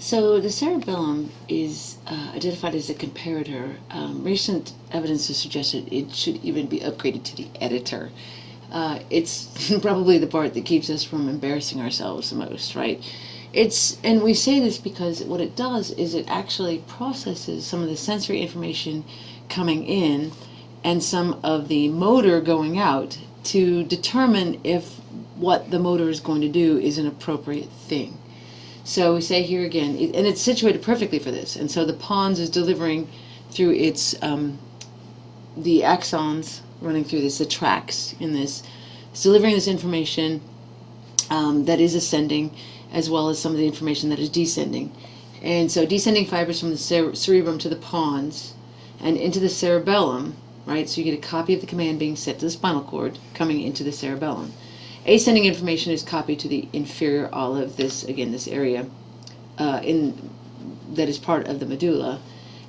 So the cerebellum is identified as a comparator. Recent evidence has suggested it should even be upgraded to the editor. It's probably the part that keeps us from embarrassing ourselves the most, right? And we say this because what it does is it actually processes some of the sensory information coming in and some of the motor going out to determine if what the motor is going to do is an appropriate thing. So we say here again, and it's situated perfectly for this. And so the pons is delivering through its the axons running through this, the tracks in this, it's delivering this information that is ascending, as well as some of the information that is descending. And so descending fibers from the cerebrum to the pons and into the cerebellum, right? So you get a copy of the command being sent to the spinal cord coming into the cerebellum. Ascending information is copied to the inferior olive, this area that is part of the medulla.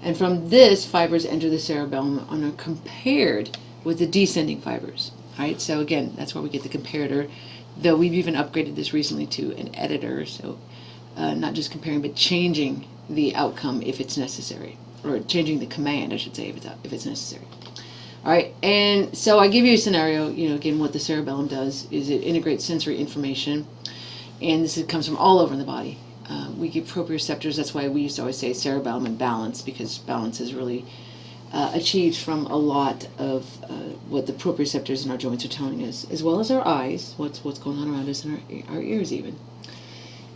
And from this, fibers enter the cerebellum and are compared with the descending fibers. Right? So again, that's where we get the comparator, though we've even upgraded this recently to an editor, so not just comparing, but changing the outcome if it's necessary, or changing the command, I should say, if it's necessary. All right, and so I give you a scenario. Again, what the cerebellum does is it integrates sensory information, and this comes from all over the body. We give proprioceptors. That's why we used to always say cerebellum and balance, because balance is really achieved from a lot of what the proprioceptors in our joints are telling us, as well as our eyes, what's going on around us, and our ears even.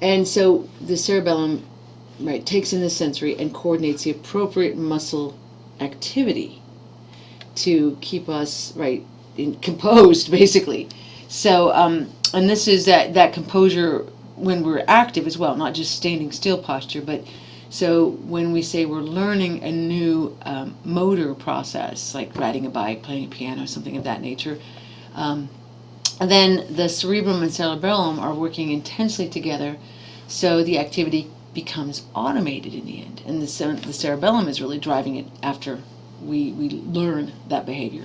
And so the cerebellum, right, takes in the sensory and coordinates the appropriate muscle activity to keep us composed, basically. So, and this is that composure when we're active as well, not just standing still posture, but so when we say we're learning a new motor process, like riding a bike, playing a piano, something of that nature, then the cerebrum and cerebellum are working intensely together, so the activity becomes automated in the end, and the cerebellum is really driving it after we learn that behavior.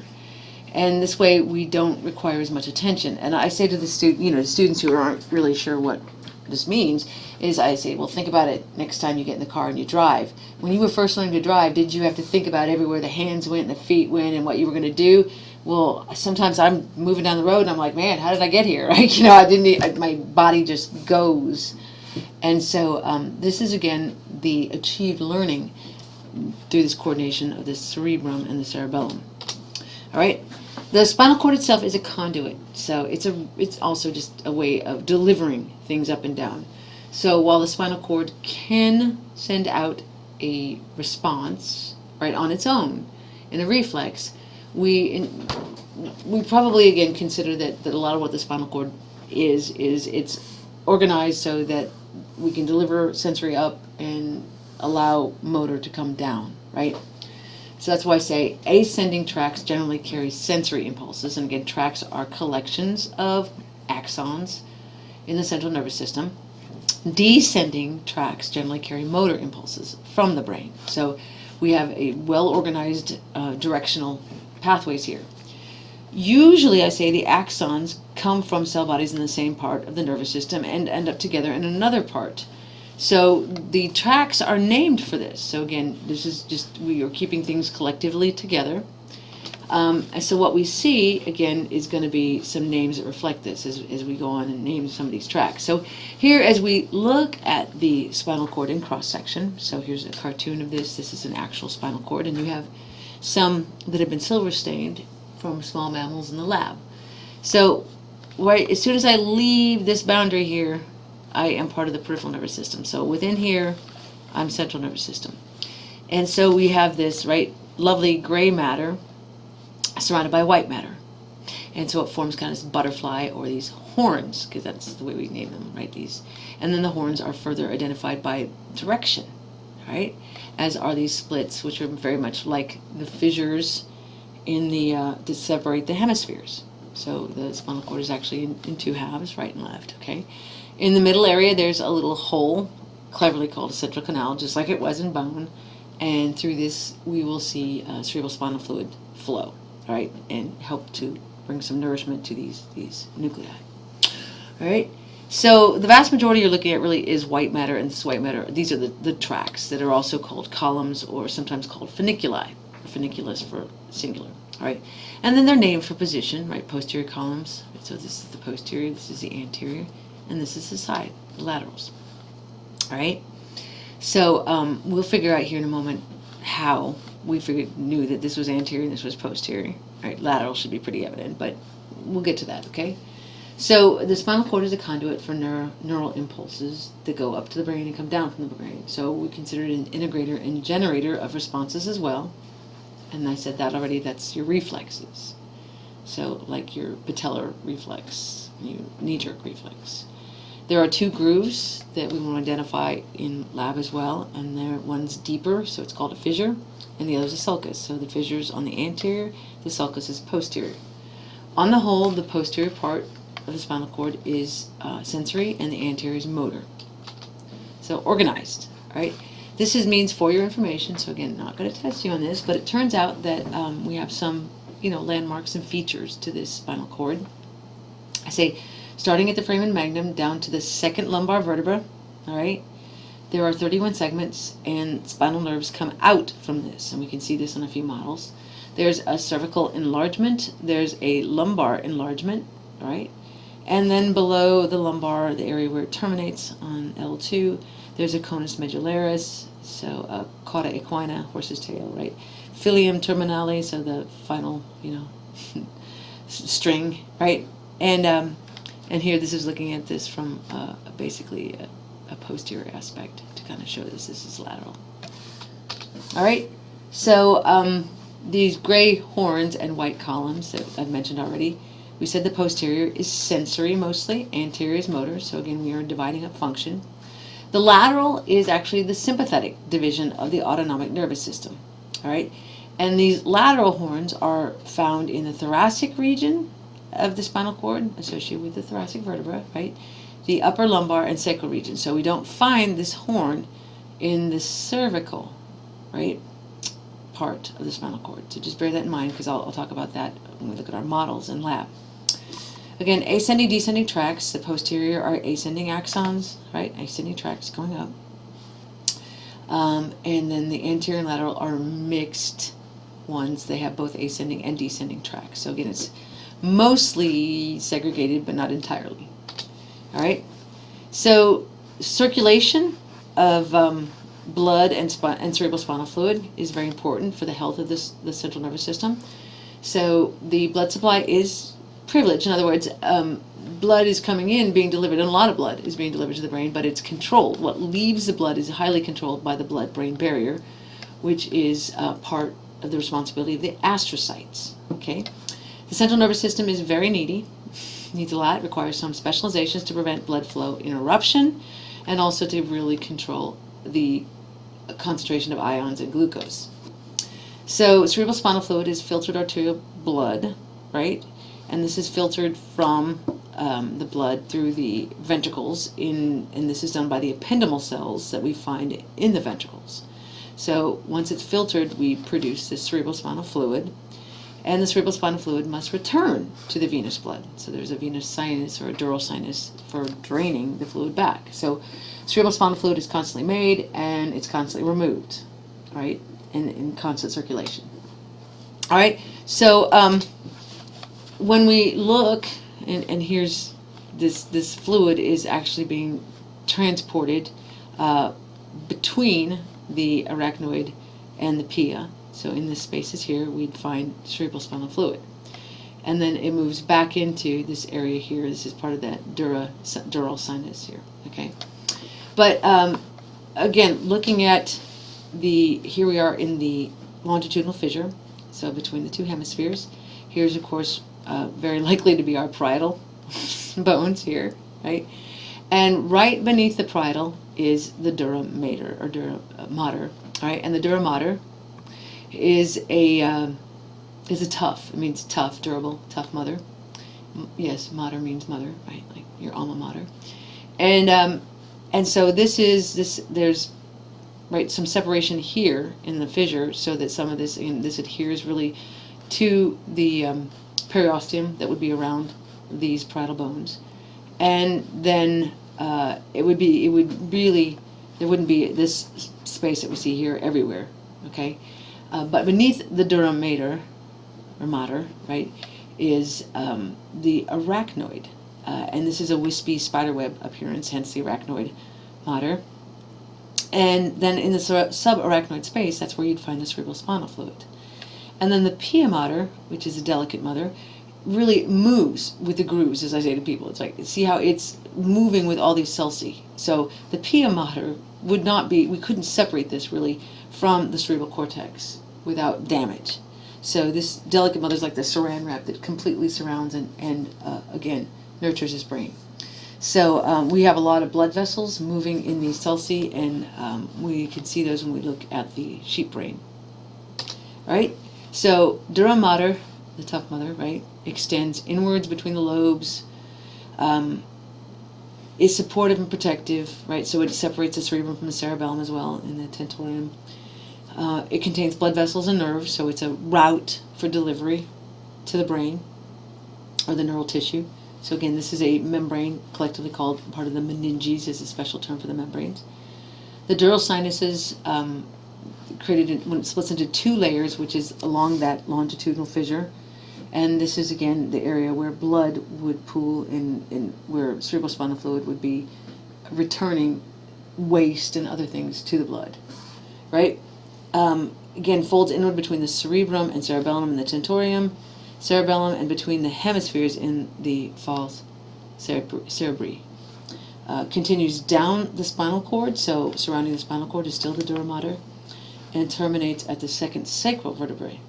And this way we don't require as much attention. And I say to the students who aren't really sure what this means, is I say, well, think about it next time you get in the car and you drive. When you were first learning to drive, did you have to think about everywhere the hands went and the feet went and what you were going to do? Well, sometimes I'm moving down the road and I'm like, man, how did I get here? I didn't. My body just goes. And so this is, again, the achieved learning through this coordination of the cerebrum and the cerebellum. All right. The spinal cord itself is a conduit, so it's also just a way of delivering things up and down. So while the spinal cord can send out a response, right, on its own in a reflex, we probably again consider that a lot of what the spinal cord is it's organized so that we can deliver sensory up and allow motor to come down, right? So that's why I say ascending tracts generally carry sensory impulses. And again, tracts are collections of axons in the central nervous system. Descending tracts generally carry motor impulses from the brain. So we have a well-organized directional pathways here. Usually, I say the axons come from cell bodies in the same part of the nervous system and end up together in another part. So the tracks are named for this. So again, this is just, we are keeping things collectively together. And so what we see, again, is going to be some names that reflect this as we go on and name some of these tracks. So here, as we look at the spinal cord in cross-section, so here's a cartoon of this. This is an actual spinal cord, and you have some that have been silver-stained from small mammals in the lab. So as soon as I leave this boundary here, I am part of the peripheral nervous system. So within here, I'm central nervous system. And so we have this, lovely gray matter surrounded by white matter. And so it forms kind of this butterfly or these horns, because that's the way we name them, right? And then the horns are further identified by direction, right? As are these splits, which are very much like the fissures in to separate the hemispheres. So the spinal cord is actually in two halves, right and left, okay? In the middle area, there's a little hole, cleverly called a central canal, just like it was in bone. And through this, we will see cerebral spinal fluid flow, right, and help to bring some nourishment to these nuclei. All right. So the vast majority you're looking at really is white matter, and this white matter, these are the tracks that are also called columns or sometimes called funiculi, or funiculus for singular. All right, and then they're named for position, right? Posterior columns. So this is the posterior, this is the anterior, and this is the side, the laterals. All right. So we'll figure out here in a moment how we knew that this was anterior and this was posterior. All right, lateral should be pretty evident, but we'll get to that. Okay. So the spinal cord is a conduit for neural impulses that go up to the brain and come down from the brain. So we consider it an integrator and generator of responses as well. And I said that already, that's your reflexes. So like your patellar reflex, your knee-jerk reflex. There are two grooves that we want to identify in lab as well, and one's deeper, so it's called a fissure, and the other is a sulcus. So the fissure is on the anterior, the sulcus is posterior. On the whole, the posterior part of the spinal cord is sensory, and the anterior is motor. So organized, right? This means for your information. So again, not going to test you on this, but it turns out that we have some, landmarks and features to this spinal cord. I say, starting at the foramen magnum down to the second lumbar vertebra. All right, there are 31 segments, and spinal nerves come out from this, and we can see this on a few models. There's a cervical enlargement. There's a lumbar enlargement. All right. And then below the lumbar, the area where it terminates on L2, there's a conus medullaris, so a cauda equina, horse's tail, right? Filium terminale, so the final, string, right? And here, this is looking at this from basically a posterior aspect to kind of show this is lateral. All right, so these gray horns and white columns that I've mentioned already. We said the posterior is sensory mostly, anterior is motor, so again we are dividing up function. The lateral is actually the sympathetic division of the autonomic nervous system, all right? And these lateral horns are found in the thoracic region of the spinal cord, associated with the thoracic vertebra, right? The upper lumbar and sacral region. So we don't find this horn in the cervical, right, part of the spinal cord. So just bear that in mind, because I'll talk about that when we look at our models in lab. Again, ascending, descending tracts. The posterior are ascending axons, right? Ascending tracts going up. And then the anterior and lateral are mixed ones. They have both ascending and descending tracts. So again, it's mostly segregated, but not entirely. All right. So circulation of blood and cerebral spinal fluid is very important for the health of the central nervous system. So the blood supply is privileged. In other words, blood is coming in, being delivered, and a lot of blood is being delivered to the brain, but it's controlled. What leaves the blood is highly controlled by the blood-brain barrier, which is part of the responsibility of the astrocytes. Okay, the central nervous system is very needy, needs a lot, requires some specializations to prevent blood flow interruption, and also to really control the concentration of ions and glucose. So cerebral spinal fluid is filtered arterial blood, right? And this is filtered from the blood through the ventricles, and this is done by the ependymal cells that we find in the ventricles. So once it's filtered, we produce this cerebral spinal fluid, and the cerebral spinal fluid must return to the venous blood. So there's a venous sinus or a dural sinus for draining the fluid back. So cerebral spinal fluid is constantly made, and it's constantly removed, right, in constant circulation. All right, so when we look, and here's this fluid is actually being transported between the arachnoid and the pia. So in this spaces here, we'd find cerebral spinal fluid. And then it moves back into this area here. This is part of that dural sinus here, okay? But again, looking at here we are in the longitudinal fissure, so between the two hemispheres. Here's, of course, very likely to be our parietal bones here, right? And right beneath the parietal is the dura mater, or dura mater, all right? And the dura mater is a tough. It means tough, durable, tough mother. Yes, mater means mother, right? Like your alma mater. And so there's right some separation here in the fissure, so that some of this adheres really to the periosteum that would be around these parietal bones, and then it would really, there wouldn't be this space that we see here everywhere, okay? But beneath the dura mater, or mater, right, is the arachnoid. And this is a wispy spiderweb appearance, hence the arachnoid mater. And then in the subarachnoid space, that's where you'd find the cerebrospinal fluid. And then the pia mater, which is a delicate mother, really moves with the grooves, as I say to people. It's like, see how it's moving with all these sulci. So the pia mater would not be, we couldn't separate this really from the cerebral cortex without damage. So this delicate mother is like the saran wrap that completely surrounds and again, nurtures his brain. So we have a lot of blood vessels moving in these sulci, and we can see those when we look at the sheep brain. All right, so dura mater, the tough mother, right, extends inwards between the lobes, is supportive and protective, right, so it separates the cerebrum from the cerebellum as well in the tentorium. It contains blood vessels and nerves, so it's a route for delivery to the brain or the neural tissue. So again, this is a membrane, collectively called part of the meninges, is a special term for the membranes. The dural sinuses created when it splits into two layers, which is along that longitudinal fissure. And this is again the area where blood would pool in where cerebrospinal fluid would be returning waste and other things to the blood, right? Again, folds inward between the cerebrum and cerebellum and the tentorium, cerebellum, and between the hemispheres in the falls cerebri. Continues down the spinal cord, so surrounding the spinal cord is still the dura mater, and terminates at the second sacral vertebrae.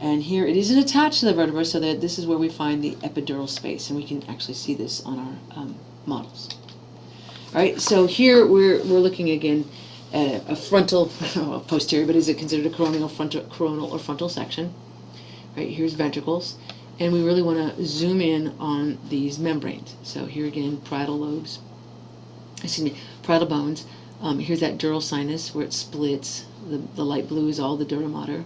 And here it isn't attached to the vertebra, so that this is where we find the epidural space, and we can actually see this on our models. All right, so here we're looking again at a frontal, posterior, but is it considered a coronal or frontal section? Right, here's ventricles, and we really want to zoom in on these membranes. So here again, parietal lobes, parietal bones. Here's that dural sinus where it splits. The light blue is all the dura mater.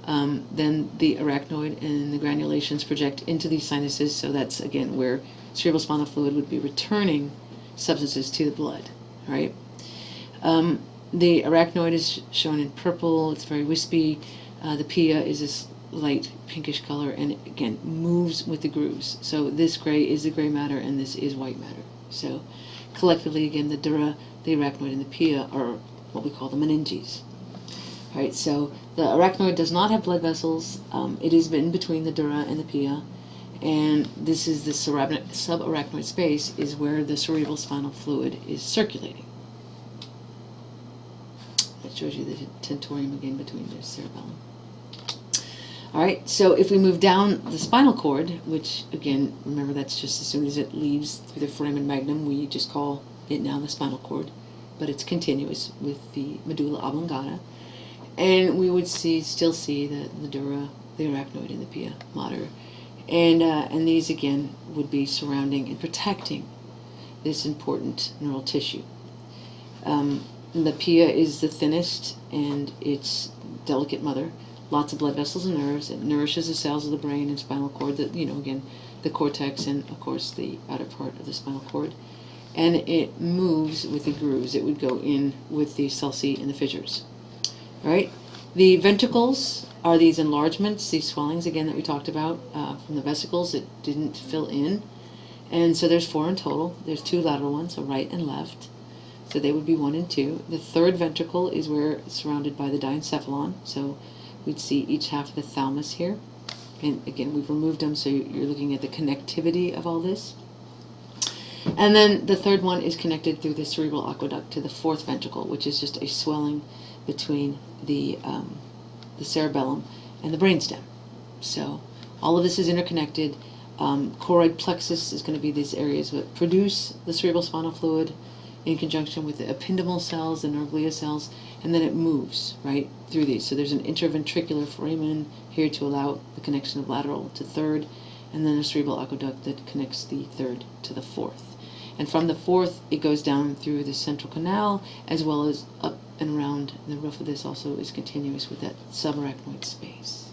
Then the arachnoid and the granulations project into these sinuses, so that's again where cerebrospinal fluid would be returning substances to the blood, right? The arachnoid is shown in purple, it's very wispy. The pia is this light pinkish color, and it, again, moves with the grooves. So this gray is the gray matter, and this is white matter. So collectively, again, the dura, the arachnoid, and the pia are what we call the meninges. All right, so the arachnoid does not have blood vessels. It is in between the dura and the pia, and this is the subarachnoid space is where the cerebral spinal fluid is circulating. That shows you the tentorium again between the cerebellum. All right, so if we move down the spinal cord, which again, remember that's just as soon as it leaves through the foramen magnum, we just call it now the spinal cord, but it's continuous with the medulla oblongata. And we would still see the dura, the arachnoid, and the pia mater. And these again would be surrounding and protecting this important neural tissue. The pia is the thinnest, and it's delicate mother. Lots of blood vessels and nerves. It nourishes the cells of the brain and spinal cord, again, the cortex and, of course, the outer part of the spinal cord. And it moves with the grooves. It would go in with the sulci and the fissures. All right? The ventricles are these enlargements, these swellings, again, that we talked about from the vesicles that didn't fill in. And so there's 4 in total. There's 2 lateral ones, so right and left. So they would be 1 and 2. The third ventricle is where it's surrounded by the diencephalon. So we'd see each half of the thalamus here. And again, we've removed them, so you're looking at the connectivity of all this. And then the third one is connected through the cerebral aqueduct to the 4th ventricle, which is just a swelling between the cerebellum and the brainstem. So all of this is interconnected. Choroid plexus is going to be these areas that produce the cerebral spinal fluid in conjunction with the ependymal cells, the nerve glia cells, and then it moves right through these. So there's an interventricular foramen here to allow the connection of lateral to third, and then a cerebral aqueduct that connects the third to the 4th. And from the 4th, it goes down through the central canal, as well as up and around. The roof of this also is continuous with that subarachnoid space.